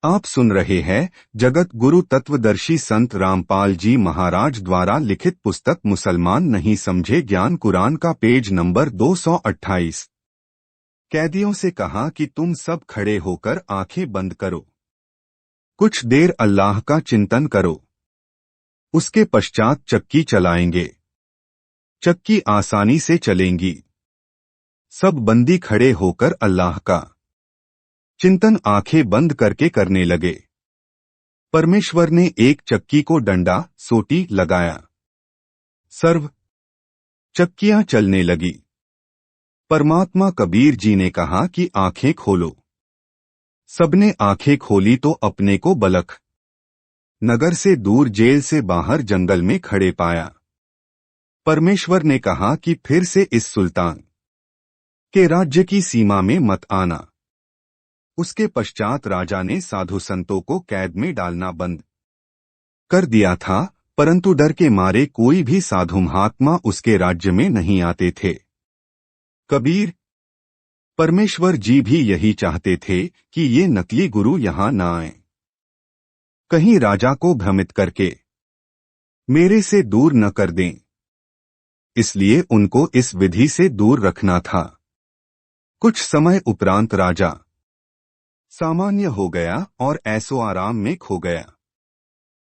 आप सुन रहे हैं जगत गुरु तत्वदर्शी संत रामपाल जी महाराज द्वारा लिखित पुस्तक मुसलमान नहीं समझे ज्ञान कुरान का पेज नंबर 228। कैदियों से कहा कि तुम सब खड़े होकर आंखें बंद करो, कुछ देर अल्लाह का चिंतन करो। उसके पश्चात चक्की चलाएंगे, चक्की आसानी से चलेंगी। सब बंदी खड़े होकर अल्लाह का चिंतन आंखें बंद करके करने लगे। परमेश्वर ने एक चक्की को डंडा सोटी लगाया, सर्व चक्कियां चलने लगी। परमात्मा कबीर जी ने कहा कि आंखें खोलो। सबने आंखें खोली तो अपने को बलख नगर से दूर जेल से बाहर जंगल में खड़े पाया। परमेश्वर ने कहा कि फिर से इस सुल्तान के राज्य की सीमा में मत आना। उसके पश्चात राजा ने साधु संतों को कैद में डालना बंद कर दिया था, परंतु डर के मारे कोई भी साधु महात्मा उसके राज्य में नहीं आते थे। कबीर परमेश्वर जी भी यही चाहते थे कि ये नकली गुरु यहां न आए, कहीं राजा को भ्रमित करके मेरे से दूर न कर दें। इसलिए उनको इस विधि से दूर रखना था। कुछ समय उपरांत राजा सामान्य हो गया और ऐसो आराम में खो गया।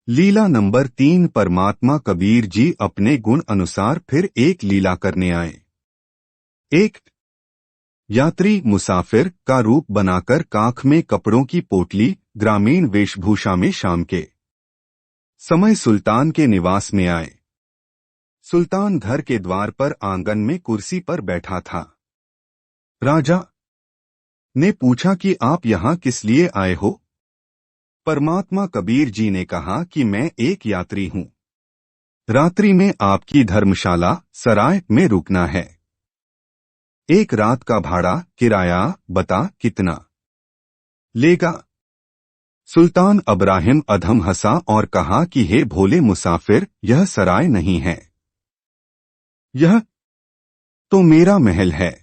लीला नंबर 3 परमात्मा कबीर जी अपने गुण अनुसार फिर एक लीला करने आए। एक यात्री मुसाफिर का रूप बनाकर काख में कपड़ों की पोटली ग्रामीण वेशभूषा में शाम के समय सुल्तान के निवास में आए। सुल्तान घर के द्वार पर आंगन में कुर्सी पर बैठा था। राजा ने पूछा कि आप यहाँ किस लिए आए हो? परमात्मा कबीर जी ने कहा कि मैं एक यात्री हूँ, रात्रि में आपकी धर्मशाला सराय में रुकना है। एक रात का भाड़ा किराया बता कितना लेगा? सुल्तान अब्राहिम अधम हंसा और कहा कि हे भोले मुसाफिर, यह सराय नहीं है, यह तो मेरा महल है।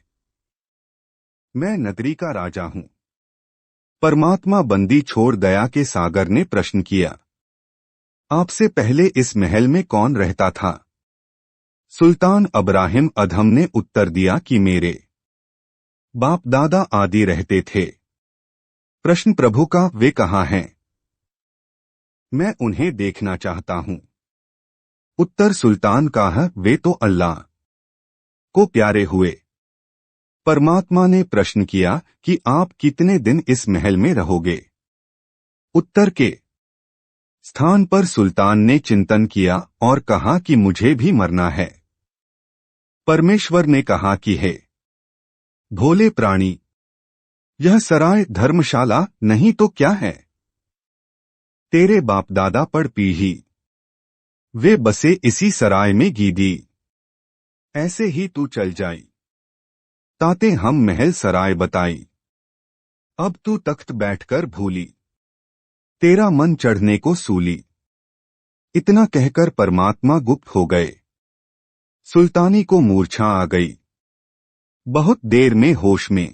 मैं नगरी का राजा हूं। परमात्मा बंदी छोड़ दया के सागर ने प्रश्न किया, आपसे पहले इस महल में कौन रहता था? सुल्तान अब्राहिम अधम ने उत्तर दिया कि मेरे बाप दादा आदि रहते थे। प्रश्न प्रभु का, वे कहाँ हैं? मैं उन्हें देखना चाहता हूं। उत्तर सुल्तान का है, वे तो अल्लाह को प्यारे हुए। परमात्मा ने प्रश्न किया कि आप कितने दिन इस महल में रहोगे? उत्तर के स्थान पर सुल्तान ने चिंतन किया और कहा कि मुझे भी मरना है। परमेश्वर ने कहा कि हे भोले प्राणी, यह सराय धर्मशाला नहीं तो क्या है? तेरे बाप दादा पड़ पीढ़ी वे बसे इसी सराय में गीदी। ऐसे ही तू चल जाई, ताते हम महल सराय बताई। अब तू तख्त बैठकर भूली, तेरा मन चढ़ने को सूली। इतना कहकर परमात्मा गुप्त हो गए। सुल्तानी को मूर्छा आ गई। बहुत देर में होश में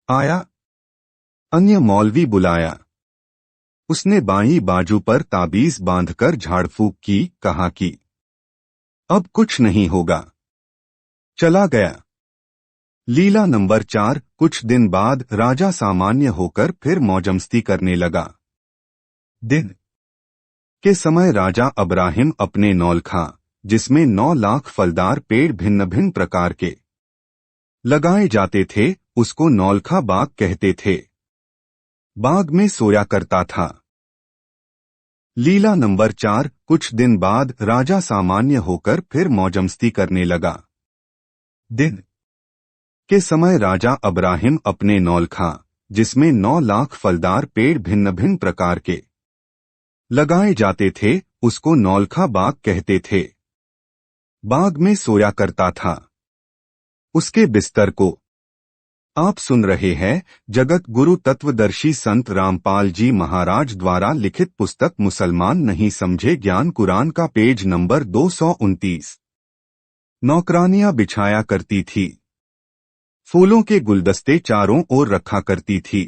आया। अन्य मौलवी बुलाया। उसने बाईं बाजू पर ताबीज बांधकर झाड़ फूक की, कहा कि अब कुछ नहीं होगा। चला गया। लीला नंबर 4 कुछ दिन बाद राजा सामान्य होकर फिर मौजमस्ती करने लगा। दिन के समय राजा अब्राहिम अपने नौलखा, जिसमें 9 लाख फलदार पेड़ भिन्न भिन्न प्रकार के लगाए जाते थे, उसको नौलखा बाग कहते थे, बाग में सोया करता था। लीला नंबर 4 कुछ दिन बाद राजा सामान्य होकर फिर मौजमस्ती करने लगा। दिन के समय राजा अब्राहिम अपने नौलखा, जिसमें 9 लाख फलदार पेड़ भिन्न भिन्न प्रकार के लगाए जाते थे, उसको नौलखा बाग कहते थे, बाग में सोया करता था। उसके बिस्तर को आप सुन रहे हैं जगत गुरु तत्वदर्शी संत रामपाल जी महाराज द्वारा लिखित पुस्तक मुसलमान नहीं समझे ज्ञान कुरान का पेज नंबर 229। नौकरानियां बिछाया करती थी, फूलों के गुलदस्ते चारों ओर रखा करती थी।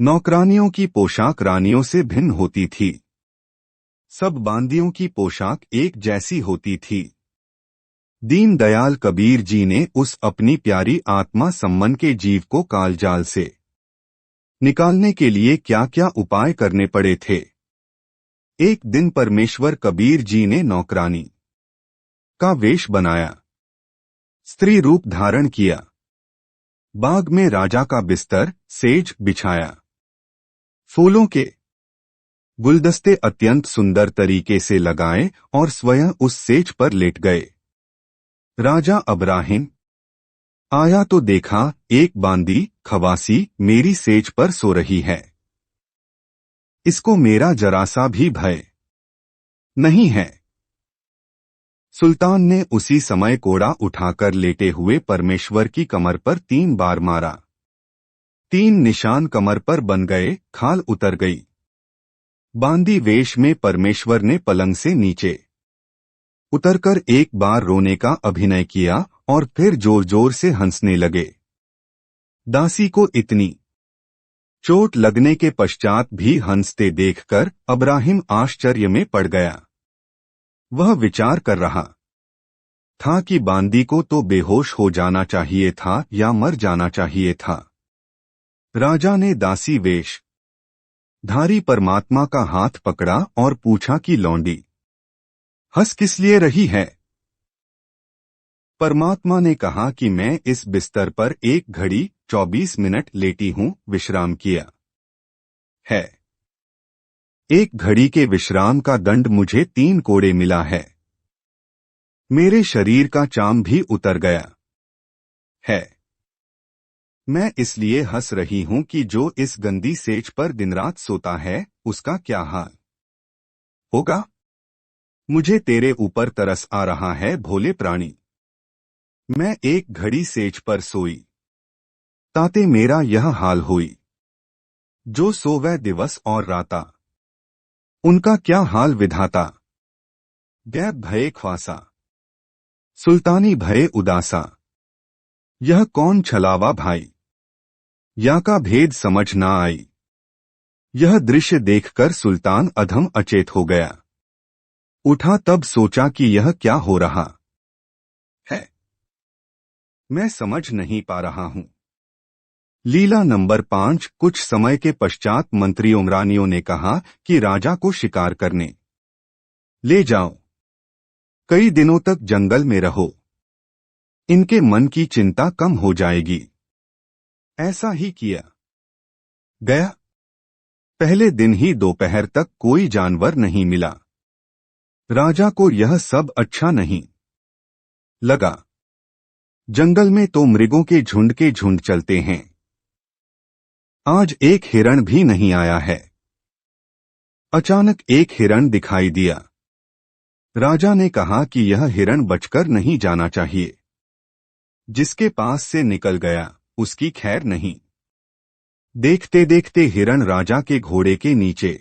नौकरानियों की पोशाक रानियों से भिन्न होती थी। सब बांदियों की पोशाक एक जैसी होती थी। दीनदयाल कबीर जी ने उस अपनी प्यारी आत्मा सम्मन के जीव को कालजाल से निकालने के लिए क्या क्या उपाय करने पड़े थे। एक दिन परमेश्वर कबीर जी ने नौकरानी का वेश बनाया, स्त्री रूप धारण किया, बाग में राजा का बिस्तर सेज बिछाया, फूलों के गुलदस्ते अत्यंत सुंदर तरीके से लगाए और स्वयं उस सेज पर लेट गए। राजा अब्राहिम आया तो देखा एक बांदी खवासी मेरी सेज पर सो रही है। इसको मेरा जरा सा भी भय नहीं है। सुल्तान ने उसी समय कोड़ा उठाकर लेटे हुए परमेश्वर की कमर पर 3 बार मारा। 3 निशान कमर पर बन गए, खाल उतर गई। बांदी वेश में परमेश्वर ने पलंग से नीचे उतरकर एक बार रोने का अभिनय किया और फिर जोर जोर से हंसने लगे। दासी को इतनी चोट लगने के पश्चात भी हंसते देखकर अब्राहिम आश्चर्य में पड़ गया। वह विचार कर रहा था कि बांदी को तो बेहोश हो जाना चाहिए था या मर जाना चाहिए था। राजा ने दासी वेश धारी परमात्मा का हाथ पकड़ा और पूछा कि लौंडी हंस किस लिए रही है। परमात्मा ने कहा कि मैं इस बिस्तर पर 1 घड़ी 24 मिनट लेटी हूं, विश्राम किया है। 1 घड़ी के विश्राम का दंड मुझे 3 कोड़े मिला है। मेरे शरीर का चाम भी उतर गया है। मैं इसलिए हंस रही हूं कि जो इस गंदी सेज पर दिन रात सोता है उसका क्या हाल होगा। मुझे तेरे ऊपर तरस आ रहा है भोले प्राणी। मैं 1 घड़ी सेज पर सोई ताते मेरा यह हाल होई। जो सोवै दिवस और राता उनका क्या हाल विधाता। गैब भये ख्वासा सुल्तानी भये उदासा। यह कौन छलावा भाई, या का भेद समझ ना आई। यह दृश्य देखकर सुल्तान अधम अचेत हो गया। उठा तब सोचा कि यह क्या हो रहा है, मैं समझ नहीं पा रहा हूं। लीला नंबर 5। कुछ समय के पश्चात मंत्रियों रानियों ने कहा कि राजा को शिकार करने ले जाओ, कई दिनों तक जंगल में रहो, इनके मन की चिंता कम हो जाएगी। ऐसा ही किया गया। पहले दिन ही दोपहर तक कोई जानवर नहीं मिला। राजा को यह सब अच्छा नहीं लगा। जंगल में तो मृगों के झुंड चलते हैं, आज एक हिरण भी नहीं आया है। अचानक एक हिरण दिखाई दिया। राजा ने कहा कि यह हिरण बचकर नहीं जाना चाहिए। जिसके पास से निकल गया उसकी खैर नहीं। देखते देखते हिरण राजा के घोड़े के नीचे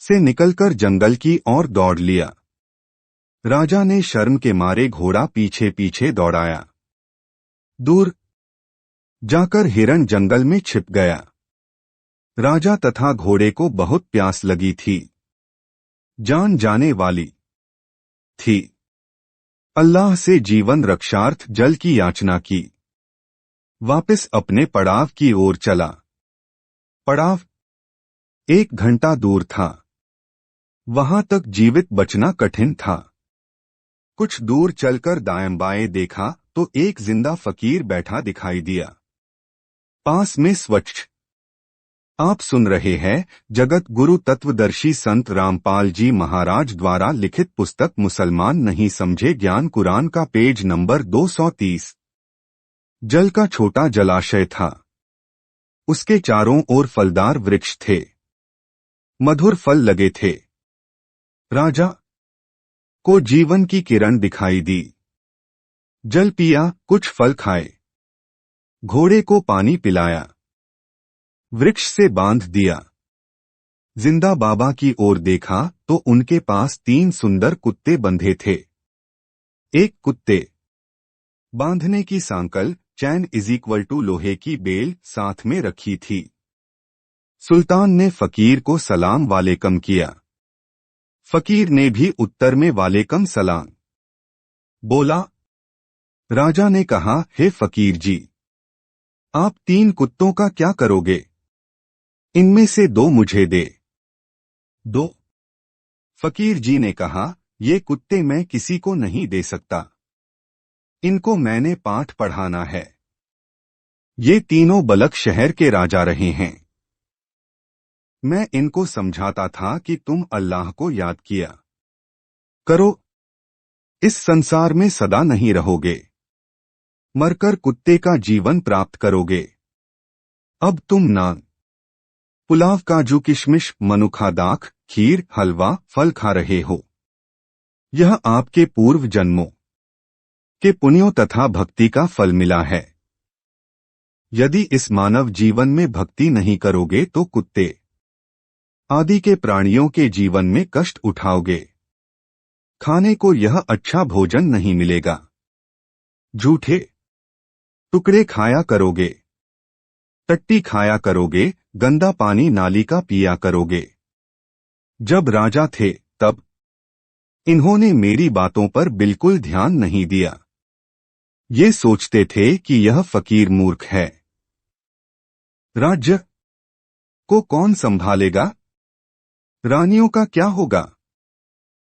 से निकलकर जंगल की ओर दौड़ लिया। राजा ने शर्म के मारे घोड़ा पीछे पीछे दौड़ाया। दूर जाकर हिरण जंगल में छिप गया। राजा तथा घोड़े को बहुत प्यास लगी थी, जान जाने वाली थी। अल्लाह से जीवन रक्षार्थ जल की याचना की। वापस अपने पड़ाव की ओर चला। पड़ाव 1 घंटा दूर था। वहां तक जीवित बचना कठिन था। कुछ दूर चलकर दाएं बाएं देखा तो एक जिंदा फकीर बैठा दिखाई दिया। पास में स्वच्छ। आप सुन रहे हैं जगत गुरु तत्वदर्शी संत रामपाल जी महाराज द्वारा लिखित पुस्तक मुसलमान नहीं समझे ज्ञान कुरान का पेज नंबर 230। जल का छोटा जलाशय था। उसके चारों ओर फलदार वृक्ष थे, मधुर फल लगे थे। राजा को जीवन की किरण दिखाई दी। जल पिया, कुछ फल खाए, घोड़े को पानी पिलाया, वृक्ष से बांध दिया। जिंदा बाबा की ओर देखा तो उनके पास 3 सुंदर कुत्ते बंधे थे। एक कुत्ते बांधने की सांकल चैन = लोहे की बेल साथ में रखी थी। सुल्तान ने फकीर को सलाम वालेकम किया। फकीर ने भी उत्तर में वालेकम सलाम बोला। राजा ने कहा, हे फकीर जी, आप 3 कुत्तों का क्या करोगे? इनमें से 2 मुझे दे दो। फकीर जी ने कहा, ये कुत्ते मैं किसी को नहीं दे सकता, इनको मैंने पाठ पढ़ाना है। ये तीनों बलख शहर के राजा रहे हैं। मैं इनको समझाता था कि तुम अल्लाह को याद किया करो, इस संसार में सदा नहीं रहोगे, मरकर कुत्ते का जीवन प्राप्त करोगे। अब तुम नान, पुलाव, काजू किशमिश, मनुखा दाख, खीर, हलवा, फल खा रहे हो। यह आपके पूर्व जन्मों के पुण्यों तथा भक्ति का फल मिला है। यदि इस मानव जीवन में भक्ति नहीं करोगे तो कुत्ते आदि के प्राणियों के जीवन में कष्ट उठाओगे। खाने को यह अच्छा भोजन नहीं मिलेगा। झूठे टुकड़े खाया करोगे, टट्टी खाया करोगे, गंदा पानी नाली का पिया करोगे। जब राजा थे तब इन्होंने मेरी बातों पर बिल्कुल ध्यान नहीं दिया। ये सोचते थे कि यह फकीर मूर्ख है। राज्य को कौन संभालेगा? रानियों का क्या होगा?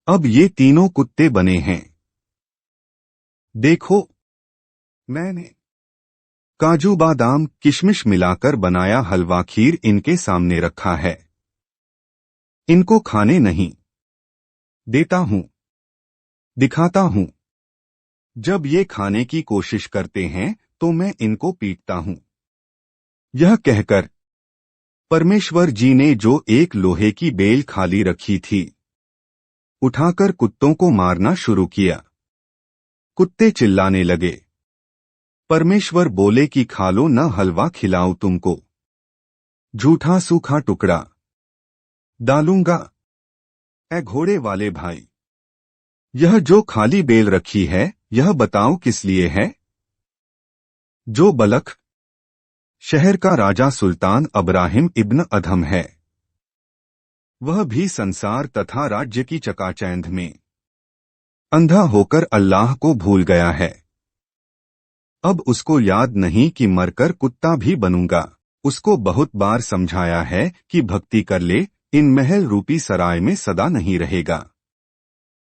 अब ये तीनों कुत्ते बने हैं। देखो, मैंने काजू बादाम किशमिश मिलाकर बनाया हलवा खीर इनके सामने रखा है। इनको खाने नहीं देता हूं, दिखाता हूं। जब ये खाने की कोशिश करते हैं तो मैं इनको पीटता हूं। यह कहकर परमेश्वर जी ने जो एक लोहे की बेल खाली रखी थी, उठाकर कुत्तों को मारना शुरू किया। कुत्ते चिल्लाने लगे। परमेश्वर बोले कि खा लो, न हलवा खिलाऊं तुमको, झूठा सूखा टुकड़ा डालूंगा। ऐ घोड़े वाले भाई, यह जो खाली बेल रखी है, यह बताओ किस लिए है? जो बलख शहर का राजा सुल्तान अब्राहिम इब्न अधम है, वह भी संसार तथा राज्य की चकाचौंध में अंधा होकर अल्लाह को भूल गया है। अब उसको याद नहीं कि मरकर कुत्ता भी बनूंगा। उसको बहुत बार समझाया है कि भक्ति कर ले, इन महल रूपी सराय में सदा नहीं रहेगा,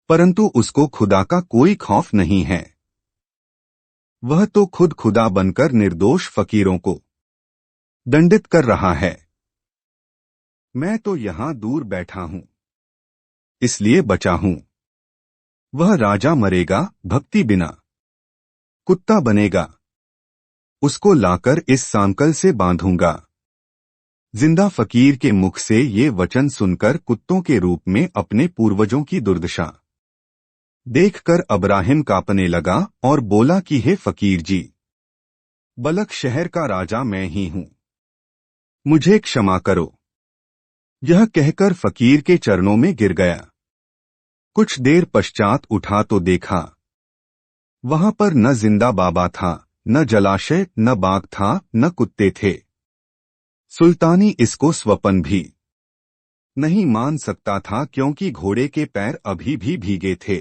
परंतु उसको खुदा का कोई खौफ नहीं है। वह तो खुद खुदा बनकर निर्दोष फकीरों को दंडित कर रहा है। मैं तो यहां दूर बैठा हूं, इसलिए बचा हूं। वह राजा मरेगा, भक्ति बिना कुत्ता बनेगा। उसको लाकर इस सांकल से बांधूंगा। जिंदा फकीर के मुख से ये वचन सुनकर कुत्तों के रूप में अपने पूर्वजों की दुर्दशा देखकर अब्राहिम कांपने लगा और बोला कि हे फकीर जी, बलख शहर का राजा मैं ही हूं, मुझे क्षमा करो। यह कहकर फकीर के चरणों में गिर गया। कुछ देर पश्चात उठा तो देखा, वहां पर न जिंदा बाबा था, न जलाशय, न बाग था, न कुत्ते थे। सुल्तानी इसको स्वप्न भी नहीं मान सकता था, क्योंकि घोड़े के पैर अभी भी भीगे थे।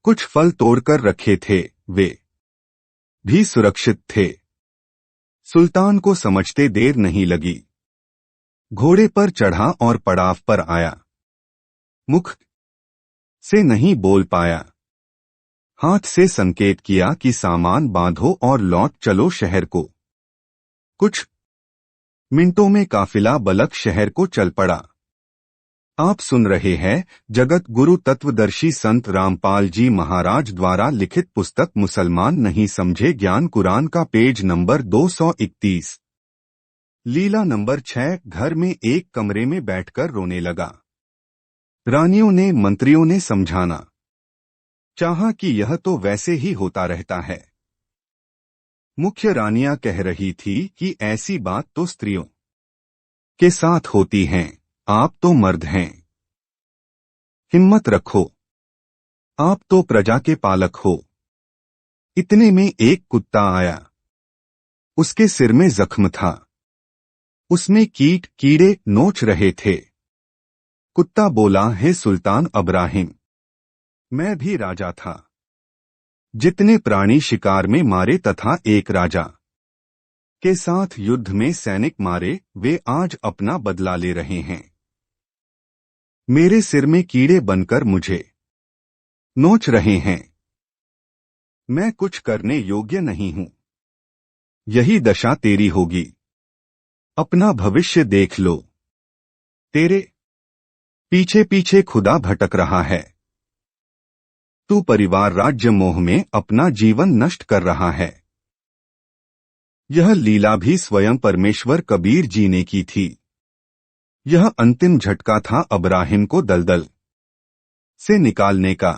कुछ फल तोड़कर रखे थे, वे भी सुरक्षित थे। सुल्तान को समझते देर नहीं लगी। घोड़े पर चढ़ा और पड़ाव पर आया। मुख से नहीं बोल पाया। हाथ से संकेत किया कि सामान बांधो और लौट चलो शहर को। कुछ मिनटों में काफिला बलख शहर को चल पड़ा। आप सुन रहे हैं जगत गुरु तत्वदर्शी संत रामपाल जी महाराज द्वारा लिखित पुस्तक मुसलमान नहीं समझे ज्ञान कुरान का पेज नंबर 231। लीला नंबर 6। घर में एक कमरे में बैठकर रोने लगा। रानियों ने मंत्रियों ने समझाना चाहा कि यह तो वैसे ही होता रहता है। मुख्य रानियां कह रही थी कि ऐसी बात तो स्त्रियों के साथ होती हैं, आप तो मर्द हैं, हिम्मत रखो, आप तो प्रजा के पालक हो। इतने में एक कुत्ता आया। उसके सिर में जख्म था। उसमें कीट कीड़े नोच रहे थे। कुत्ता बोला, हे सुल्तान अब्राहिम, मैं भी राजा था। जितने प्राणी शिकार में मारे तथा एक राजा के साथ युद्ध में सैनिक मारे, वे आज अपना बदला ले रहे हैं। मेरे सिर में कीड़े बनकर मुझे नोच रहे हैं। मैं कुछ करने योग्य नहीं हूं। यही दशा तेरी होगी। अपना भविष्य देख लो। तेरे पीछे पीछे खुदा भटक रहा है। तू परिवार राज्य मोह में अपना जीवन नष्ट कर रहा है। यह लीला भी स्वयं परमेश्वर कबीर जी ने की थी। यह अंतिम झटका था अब्राहिम को दलदल से निकालने का।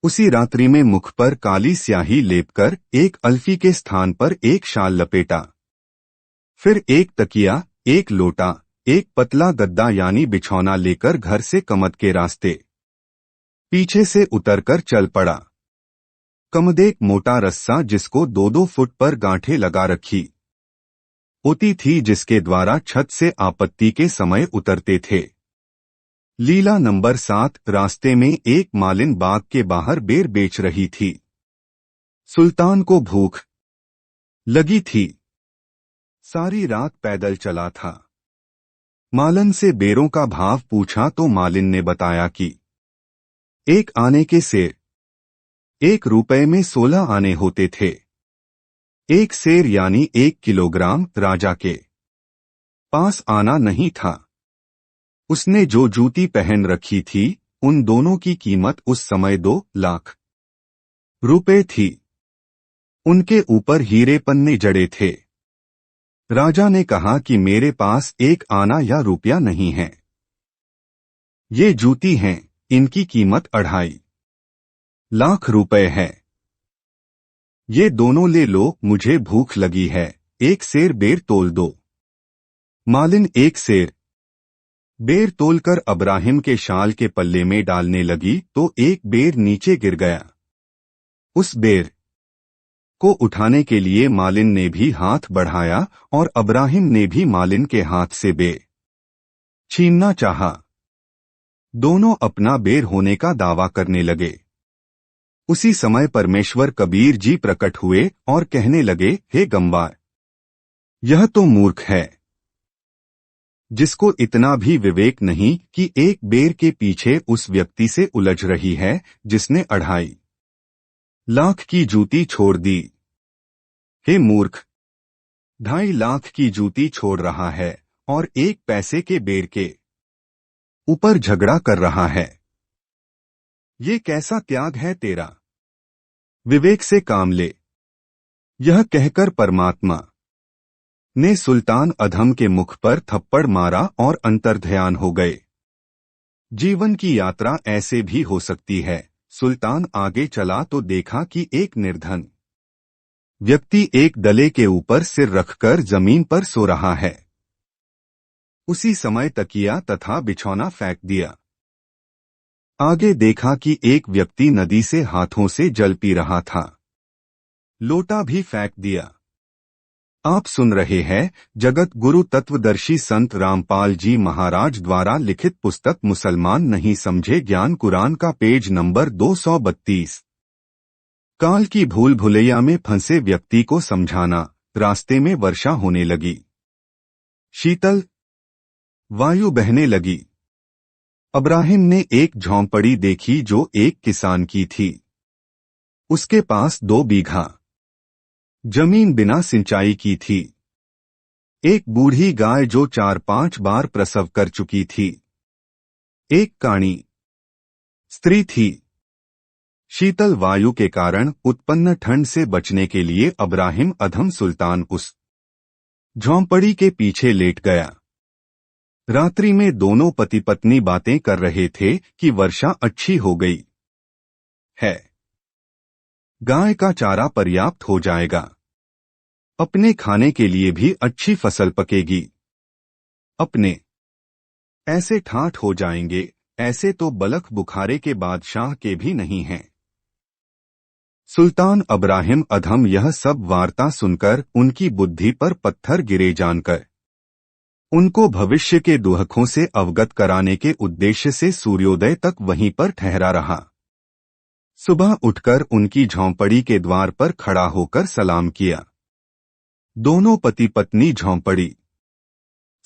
उसी रात्रि में मुख पर काली स्याही लेपकर एक अल्फी के स्थान पर एक शाल लपेटा, फिर एक तकिया, एक लोटा, एक पतला गद्दा यानी बिछौना लेकर घर से कमद के रास्ते पीछे से उतरकर चल पड़ा। कमद एक मोटा रस्सा जिसको 2-2 फुट पर गांठें लगा रखी होती थी, जिसके द्वारा छत से आपत्ति के समय उतरते थे। लीला नंबर 7। रास्ते में एक मालिन बाग के बाहर बेर बेच रही थी। सुल्तान को भूख लगी थी। सारी रात पैदल चला था। मालन से बेरों का भाव पूछा तो मालिन ने बताया कि एक आने के सेर 1 रुपए में 16 आने होते थे। एक सेर यानी 1 किलोग्राम राजा के पास आना नहीं था। उसने जो जूती पहन रखी थी, उन दोनों की कीमत उस समय 2 लाख रुपए थी। उनके ऊपर हीरे पन्ने जड़े थे। राजा ने कहा कि मेरे पास 1 आना या रुपया नहीं है। ये जूती हैं, इनकी कीमत 2.5 लाख रुपए है। ये दोनों ले लो, मुझे भूख लगी है। 1 सेर बेर तोल दो। मालिन 1 सेर बेर तोलकर अब्राहिम के शाल के पल्ले में डालने लगी तो एक बेर नीचे गिर गया। उस बेर को उठाने के लिए मालिन ने भी हाथ बढ़ाया और अब्राहिम ने भी मालिन के हाथ से बेर छीनना चाहा। दोनों अपना बेर होने का दावा करने लगे। उसी समय परमेश्वर कबीर जी प्रकट हुए और कहने लगे, हे गंवार, यह तो मूर्ख है, जिसको इतना भी विवेक नहीं कि एक बेर के पीछे उस व्यक्ति से उलझ रही है जिसने 2.5 लाख की जूती छोड़ दी। हे मूर्ख, 2.5 लाख की जूती छोड़ रहा है और 1 पैसे के बेर के ऊपर झगड़ा कर रहा है। ये कैसा त्याग है तेरा? विवेक से काम ले। यह कहकर परमात्मा ने सुल्तान अधम के मुख पर थप्पड़ मारा और अंतर्ध्यान हो गए। जीवन की यात्रा ऐसे भी हो सकती है। सुल्तान आगे चला तो देखा कि एक निर्धन व्यक्ति एक डले के ऊपर सिर रखकर जमीन पर सो रहा है। उसी समय तकिया तथा बिछौना फेंक दिया। आगे देखा कि एक व्यक्ति नदी से हाथों से जल पी रहा था। लोटा भी फेंक दिया। आप सुन रहे हैं जगत गुरु तत्वदर्शी संत रामपाल जी महाराज द्वारा लिखित पुस्तक मुसलमान नहीं समझे ज्ञान कुरान का पेज नंबर 232। काल की भूल भुलैया में फंसे व्यक्ति को समझाना। रास्ते में वर्षा होने लगी। शीतल वायु बहने लगी। अब्राहिम ने एक झोंपड़ी देखी जो एक किसान की थी। उसके पास 2 बीघा जमीन बिना सिंचाई की थी। एक बूढ़ी गाय जो 4-5 बार प्रसव कर चुकी थी। एक काणी स्त्री थी। शीतल वायु के कारण उत्पन्न ठंड से बचने के लिए अब्राहिम अधम सुल्तान उस झोंपड़ी के पीछे लेट गया। रात्रि में दोनों पति पत्नी बातें कर रहे थे कि वर्षा अच्छी हो गई है। गाय का चारा पर्याप्त हो जाएगा। अपने खाने के लिए भी अच्छी फसल पकेगी। अपने ऐसे ठाठ हो जाएंगे, ऐसे तो बलख बुखारे के बादशाह के भी नहीं हैं। सुल्तान अब्राहिम अधम यह सब वार्ता सुनकर उनकी बुद्धि पर पत्थर गिरे जानकर उनको भविष्य के दुखों से अवगत कराने के उद्देश्य से सूर्योदय तक वहीं पर ठहरा रहा। सुबह उठकर उनकी झोंपड़ी के द्वार पर खड़ा होकर सलाम किया। दोनों पति पत्नी झोंपड़ी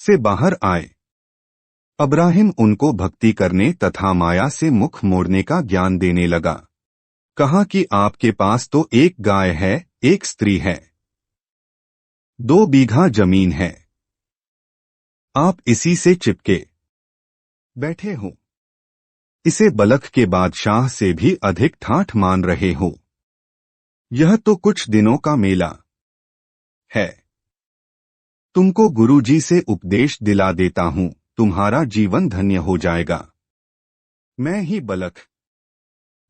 से बाहर आए। अब्राहिम उनको भक्ति करने तथा माया से मुख मोड़ने का ज्ञान देने लगा। कहा कि आपके पास तो एक गाय है, एक स्त्री है, 2 बीघा जमीन है, आप इसी से चिपके बैठे हो, इसे बलख के बादशाह से भी अधिक ठाठ मान रहे हो। यह तो कुछ दिनों का मेला है। तुमको गुरुजी से उपदेश दिला देता हूं, तुम्हारा जीवन धन्य हो जाएगा। मैं ही बलख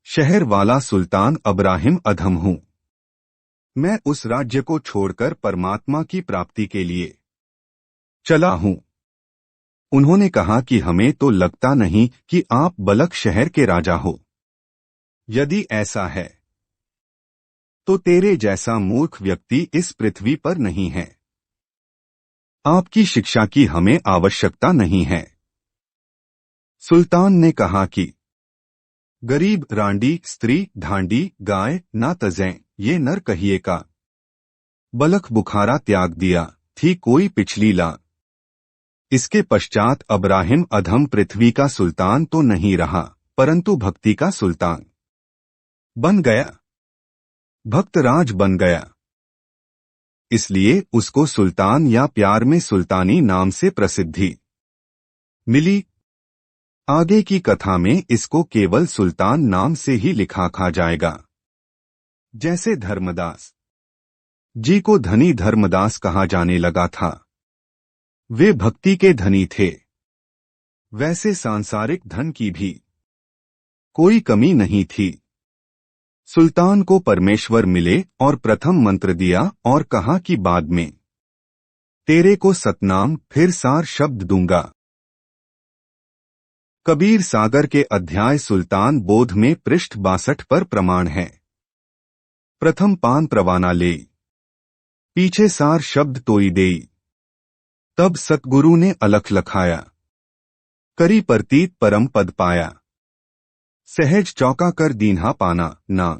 शहर वाला सुल्तान अब्राहिम अधम हूं। मैं उस राज्य को छोड़कर परमात्मा की प्राप्ति के लिए चला हूं। उन्होंने कहा कि हमें तो लगता नहीं कि आप बलख शहर के राजा हो। यदि ऐसा है तो तेरे जैसा मूर्ख व्यक्ति इस पृथ्वी पर नहीं है। आपकी शिक्षा की हमें आवश्यकता नहीं है। सुल्तान ने कहा कि गरीब, रांडी, स्त्री, ढांडी, गाय ना तजें, ये नर कहिए का। बलख बुखारा त्याग दिया थी कोई पिछली ला। इसके पश्चात अब्राहिम अधम पृथ्वी का सुल्तान तो नहीं रहा, परंतु भक्ति का सुल्तान बन गया। भक्तराज बन गया। इसलिए उसको सुल्तान या प्यार में सुल्तानी नाम से प्रसिद्धि मिली। आगे की कथा में इसको केवल सुल्तान नाम से ही लिखा खा जाएगा। जैसे धर्मदास जी को धनी धर्मदास कहा जाने लगा था, वे भक्ति के धनी थे। वैसे सांसारिक धन की भी कोई कमी नहीं थी। सुल्तान को परमेश्वर मिले और प्रथम मंत्र दिया और कहा कि बाद में तेरे को सतनाम फिर सार शब्द दूंगा। कबीर सागर के अध्याय सुल्तान बोध में पृष्ठ 62 पर प्रमाण है। प्रथम पान प्रवाना ले, पीछे सार शब्द तोई देई। तब सतगुरु ने अलख लखाया, करी परतीत परम पद पाया। सहज चौका कर दीन्हा पाना ना,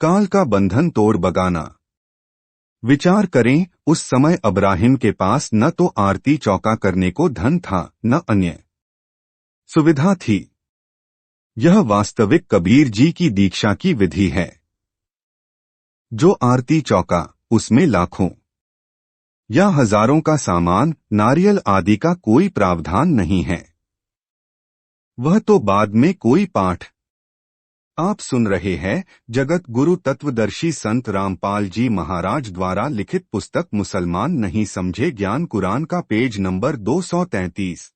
काल का बंधन तोड़ बगाना। विचार करें, उस समय अब्राहिम के पास न तो आरती चौका करने को धन था, न अन्य सुविधा थी। यह वास्तविक कबीर जी की दीक्षा की विधि है। जो आरती चौका, उसमें लाखों या हजारों का सामान, नारियल आदि का कोई प्रावधान नहीं है। वह तो बाद में कोई पाठ। आप सुन रहे हैं जगत गुरु तत्वदर्शी संत रामपाल जी महाराज द्वारा लिखित पुस्तक मुसलमान नहीं समझे ज्ञान कुरान का पेज नंबर 233।